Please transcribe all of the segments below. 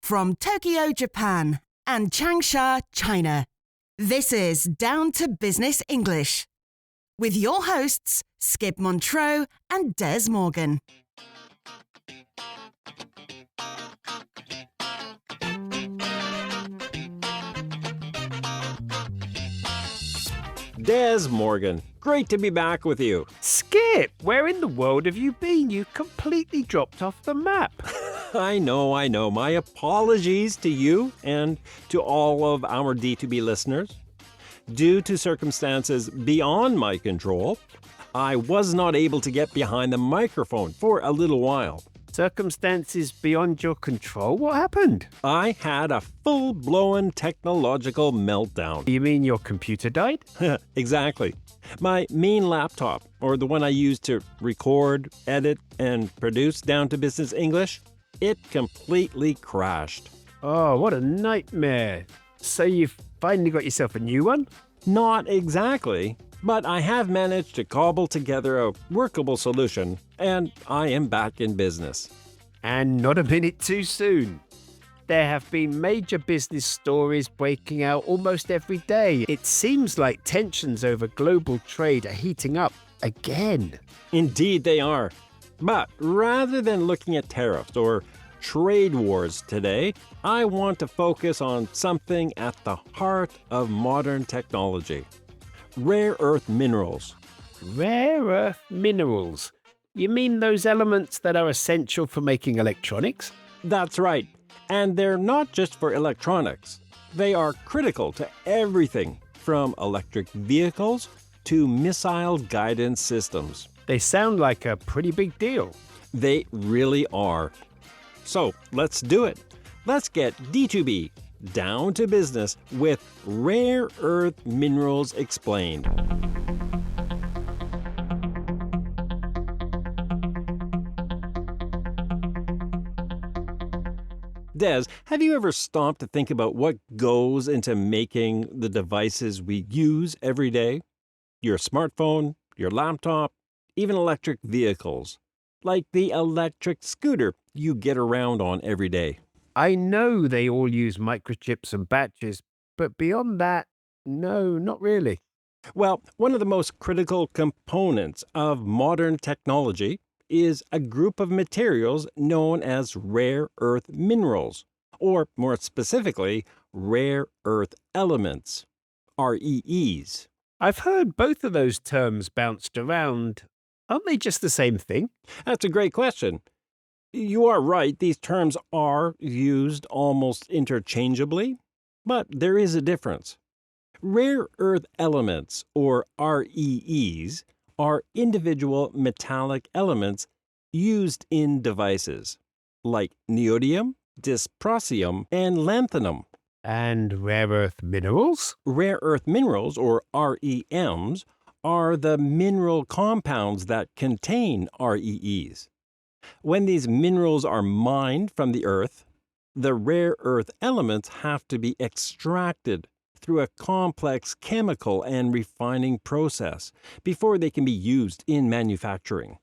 From Tokyo, Japan and Changsha, China, this is Down to Business English with your hosts, Skip Montreux and Dez Morgan. Dez Morgan, great to be back with you. Skip, where in the world have you been? You completely dropped off the map. I know. My apologies to you and to all of our D2B listeners. Due to circumstances beyond my control, I was not able to get behind the microphone for a little while. Circumstances beyond your control? What happened? I had a full-blown technological meltdown. You mean your computer died? Exactly. My main laptop, or the one I use to record, edit, and produce Down to Business English, it completely crashed. Oh, what a nightmare. So you've finally got yourself a new one? Not exactly, but I have managed to cobble together a workable solution, and I am back in business. And not a minute too soon. There have been major business stories breaking out almost every day. It seems like tensions over global trade are heating up again. Indeed they are. But rather than looking at tariffs or trade wars today, I want to focus on something at the heart of modern technology: rare earth minerals. Rare earth minerals? You mean those elements that are essential for making electronics? That's right. And they're not just for electronics. They are critical to everything from electric vehicles to missile guidance systems. They sound like a pretty big deal. They really are. So let's do it. Let's get D2B down to business with rare earth minerals explained. Dez, have you ever stopped to think about what goes into making the devices we use every day? Your smartphone, your laptop, even electric vehicles, like the electric scooter you get around on every day. I know they all use microchips and batteries, but beyond that, no, not really. Well, one of the most critical components of modern technology is a group of materials known as rare earth minerals, or more specifically, rare earth elements, REEs. I've heard both of those terms bounced around. Aren't they just the same thing? That's a great question. You are right, these terms are used almost interchangeably, but there is a difference. Rare earth elements, or REEs, are individual metallic elements used in devices, like neodymium, dysprosium, and lanthanum. And rare earth minerals? Rare earth minerals, or REMs, are the mineral compounds that contain REEs. When these minerals are mined from the earth, the rare earth elements have to be extracted through a complex chemical and refining process before they can be used in manufacturing.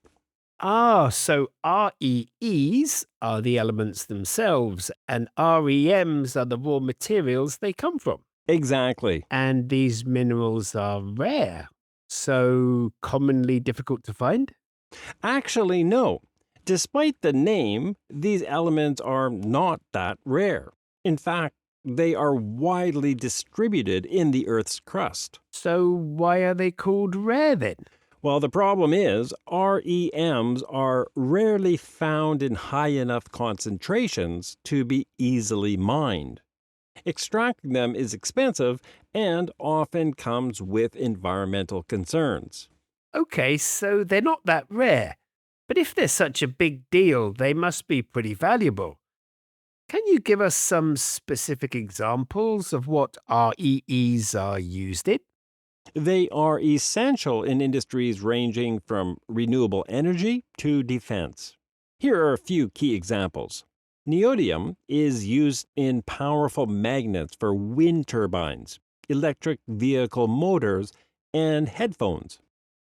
Ah, so REEs are the elements themselves, and REMs are the raw materials they come from. Exactly. And these minerals are rare, so commonly difficult to find? Actually, no. Despite the name, these elements are not that rare. In fact, they are widely distributed in the Earth's crust. So why are they called rare then? Well, the problem is REMs are rarely found in high enough concentrations to be easily mined. Extracting them is expensive and often comes with environmental concerns. Okay, so they're not that rare. But if they're such a big deal, they must be pretty valuable. Can you give us some specific examples of what REEs are used in? They are essential in industries ranging from renewable energy to defense. Here are a few key examples. Neodymium is used in powerful magnets for wind turbines, electric vehicle motors, and headphones.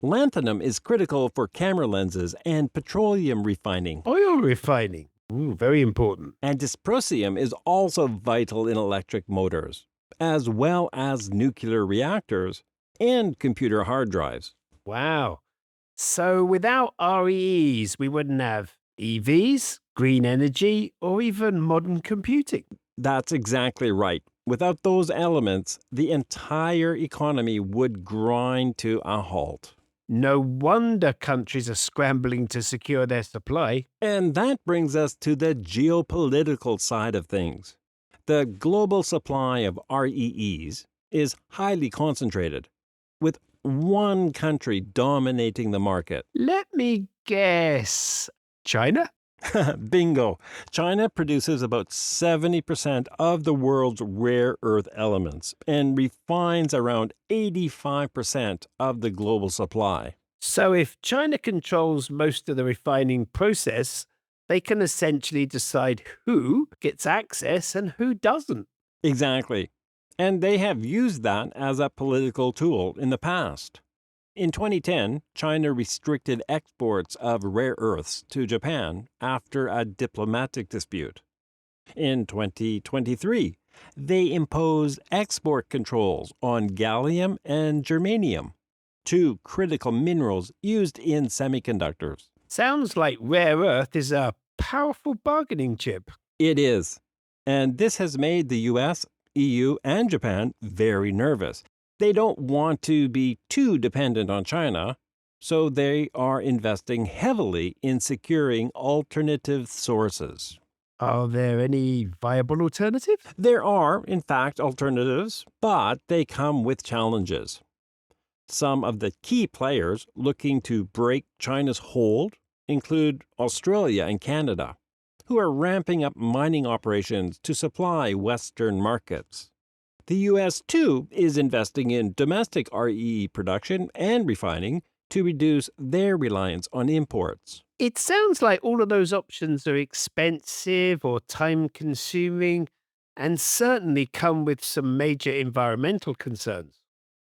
Lanthanum is critical for camera lenses and petroleum refining. Oil refining? Ooh, very important. And dysprosium is also vital in electric motors, as well as nuclear reactors and computer hard drives. Wow. So without REEs, we wouldn't have EVs, green energy, or even modern computing. That's exactly right. Without those elements, the entire economy would grind to a halt. No wonder countries are scrambling to secure their supply. And that brings us to the geopolitical side of things. The global supply of REEs is highly concentrated, with one country dominating the market. Let me guess. China? Bingo! China produces about 70% of the world's rare earth elements and refines around 85% of the global supply. So if China controls most of the refining process, they can essentially decide who gets access and who doesn't. Exactly. And they have used that as a political tool in the past. In 2010, China restricted exports of rare earths to Japan after a diplomatic dispute. In 2023, they imposed export controls on gallium and germanium, two critical minerals used in semiconductors. Sounds like rare earth is a powerful bargaining chip. It is. And this has made the US, EU, and Japan very nervous. They don't want to be too dependent on China, so they are investing heavily in securing alternative sources. Are there any viable alternatives? There are, in fact, alternatives, but they come with challenges. Some of the key players looking to break China's hold include Australia and Canada, who are ramping up mining operations to supply Western markets. The U.S., too, is investing in domestic REE production and refining to reduce their reliance on imports. It sounds like all of those options are expensive or time-consuming and certainly come with some major environmental concerns.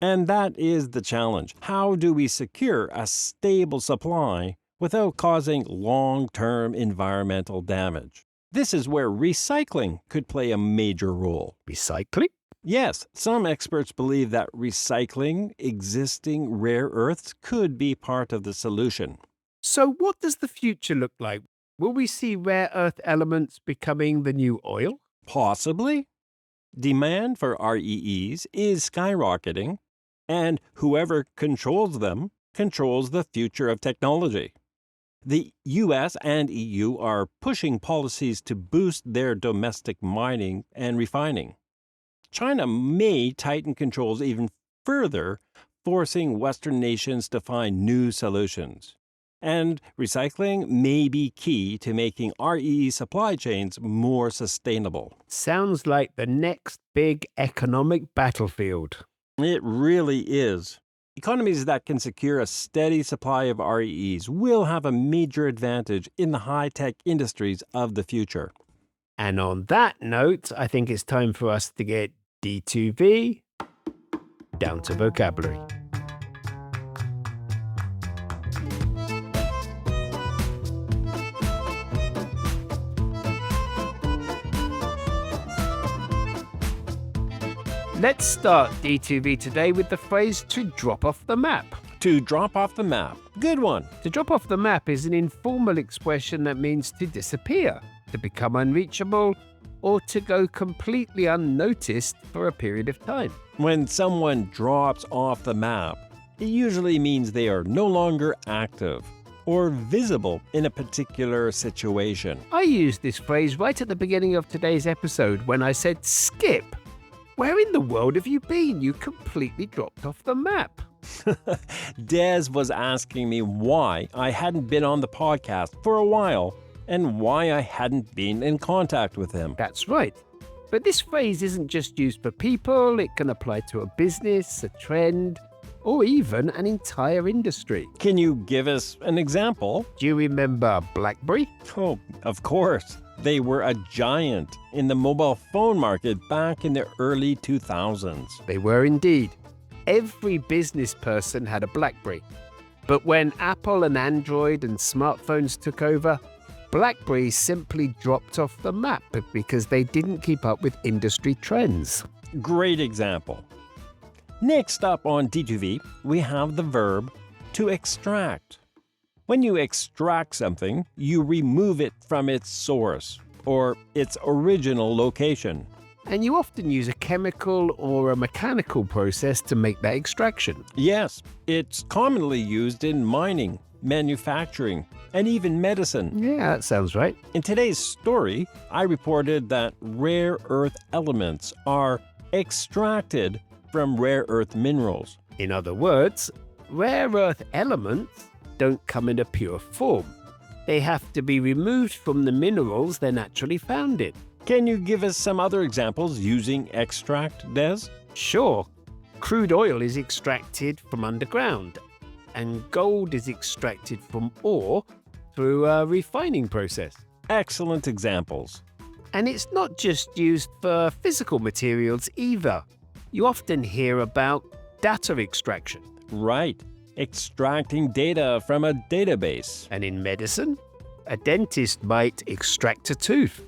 And that is the challenge. How do we secure a stable supply without causing long-term environmental damage? This is where recycling could play a major role. Recycling? Yes, some experts believe that recycling existing rare earths could be part of the solution. So what does the future look like? Will we see rare earth elements becoming the new oil? Possibly. Demand for REEs is skyrocketing, and whoever controls them controls the future of technology. The US and EU are pushing policies to boost their domestic mining and refining. China may tighten controls even further, forcing Western nations to find new solutions. And recycling may be key to making REE supply chains more sustainable. Sounds like the next big economic battlefield. It really is. Economies that can secure a steady supply of REEs will have a major advantage in the high-tech industries of the future. And on that note, I think it's time for us to get D2V down to vocabulary. Let's start D2V today with the phrase to drop off the map. To drop off the map. Good one. To drop off the map is an informal expression that means to disappear, to become unreachable, or to go completely unnoticed for a period of time. When someone drops off the map, it usually means they are no longer active or visible in a particular situation. I used this phrase right at the beginning of today's episode when I said, Skip, where in the world have you been? You completely dropped off the map. Dez was asking me why I hadn't been on the podcast for a while and why I hadn't been in contact with him. That's right. But this phrase isn't just used for people, it can apply to a business, a trend, or even an entire industry. Can you give us an example? Do you remember BlackBerry? Oh, of course. They were a giant in the mobile phone market back in the early 2000s. They were indeed. Every business person had a BlackBerry. But when Apple and Android and smartphones took over, BlackBerry simply dropped off the map because they didn't keep up with industry trends. Great example. Next up on D2V, we have the verb to extract. When you extract something, you remove it from its source or its original location. And you often use a chemical or a mechanical process to make that extraction. Yes, it's commonly used in mining, manufacturing, and even medicine. Yeah, that sounds right. In today's story, I reported that rare earth elements are extracted from rare earth minerals. In other words, rare earth elements don't come in a pure form. They have to be removed from the minerals they're naturally found in. Can you give us some other examples using extract, Des? Sure, crude oil is extracted from underground, and gold is extracted from ore through a refining process. Excellent examples. And it's not just used for physical materials either. You often hear about data extraction. Right. Extracting data from a database. And in medicine, a dentist might extract a tooth.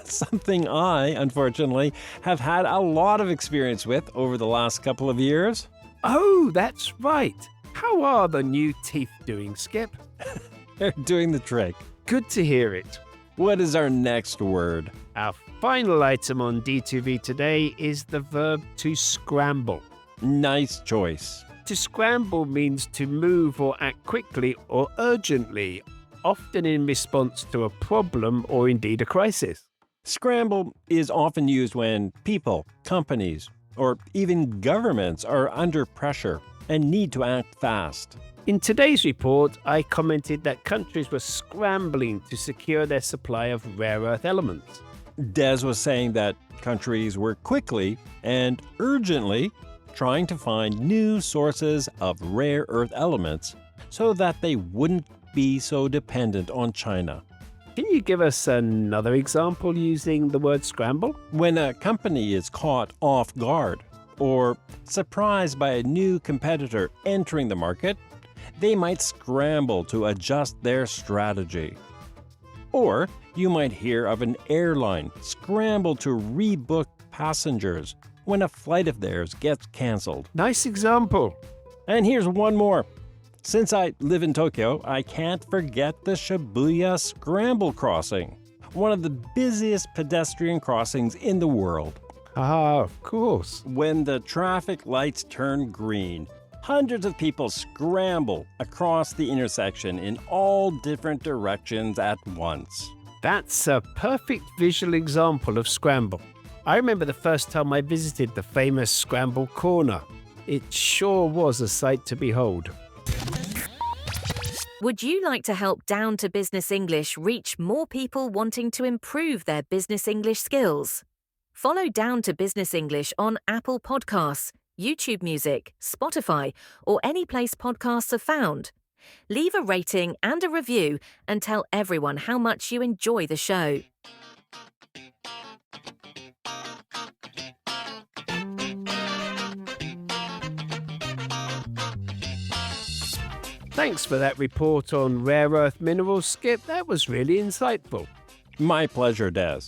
Something I, unfortunately, have had a lot of experience with over the last couple of years. Oh, that's right. How are the new teeth doing, Skip? They're doing the trick. Good to hear it. What is our next word? Our final item on D2V today is the verb to scramble. Nice choice. To scramble means to move or act quickly or urgently, often in response to a problem or indeed a crisis. Scramble is often used when people, companies, or even governments are under pressure and need to act fast. In today's report, I commented that countries were scrambling to secure their supply of rare earth elements. Des was saying that countries were quickly and urgently trying to find new sources of rare earth elements so that they wouldn't be so dependent on China. Can you give us another example using the word scramble? When a company is caught off guard or surprised by a new competitor entering the market, they might scramble to adjust their strategy. Or you might hear of an airline scramble to rebook passengers when a flight of theirs gets canceled. Nice example. And here's one more. Since I live in Tokyo, I can't forget the Shibuya Scramble Crossing, one of the busiest pedestrian crossings in the world. Ah, of course. When the traffic lights turn green, hundreds of people scramble across the intersection in all different directions at once. That's a perfect visual example of scramble. I remember the first time I visited the famous Scramble Corner. It sure was a sight to behold. Would you like to help Down to Business English reach more people wanting to improve their business English skills? Follow Down to Business English on Apple Podcasts, YouTube Music, Spotify, or any place podcasts are found. Leave a rating and a review and tell everyone how much you enjoy the show. Thanks for that report on rare earth minerals, Skip. That was really insightful. My pleasure, Des.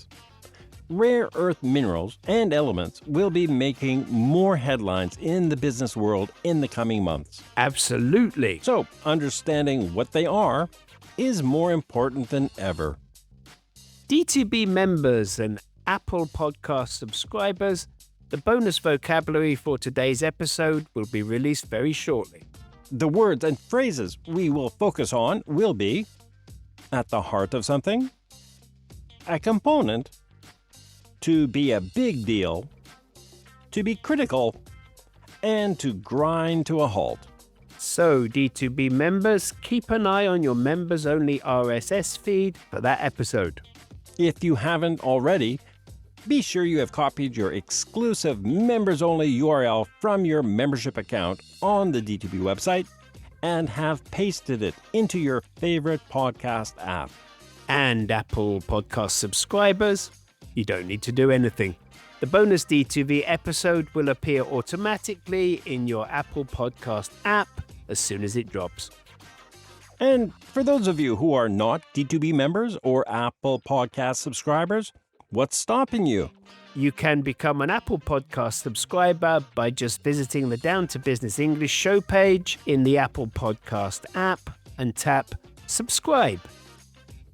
Rare earth minerals and elements will be making more headlines in the business world in the coming months. Absolutely. So, understanding what they are is more important than ever. D2B members and Apple Podcast subscribers, the bonus vocabulary for today's episode will be released very shortly. The words and phrases we will focus on will be at the heart of something, a component, to be a big deal, to be critical, and to grind to a halt. So, D2B members, keep an eye on your members-only RSS feed for that episode. If you haven't already, be sure you have copied your exclusive members-only URL from your membership account on the D2B website and have pasted it into your favorite podcast app. And Apple Podcast subscribers, you don't need to do anything. The bonus D2V episode will appear automatically in your Apple Podcast app as soon as it drops. And for those of you who are not D2B members or Apple Podcast subscribers, what's stopping you? You can become an Apple Podcast subscriber by just visiting the Down to Business English show page in the Apple Podcast app and tap subscribe.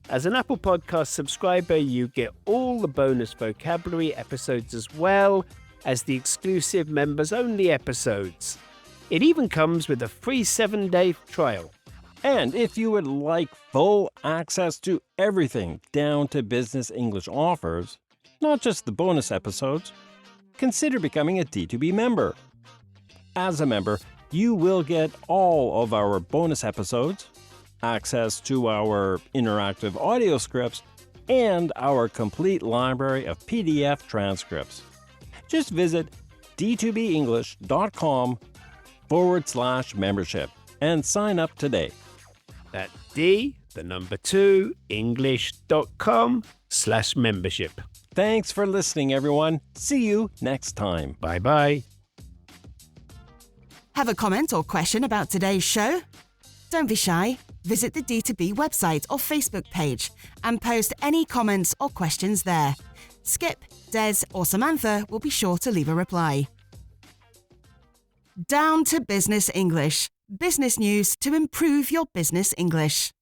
As an Apple Podcast subscriber, you get all the bonus vocabulary episodes as well as the exclusive members-only episodes. It even comes with a free 7-day trial. And if you would like full access to everything Down to Business English offers, not just the bonus episodes, consider becoming a D2B member. As a member, you will get all of our bonus episodes, access to our interactive audio scripts, and our complete library of PDF transcripts. Just visit d2benglish.com/membership and sign up today. That's English.com/membership. Thanks for listening, everyone. See you next time. Bye-bye. Have a comment or question about today's show? Don't be shy. Visit the D2B website or Facebook page and post any comments or questions there. Skip, Des, or Samantha will be sure to leave a reply. Down to Business English. Business news to improve your business English.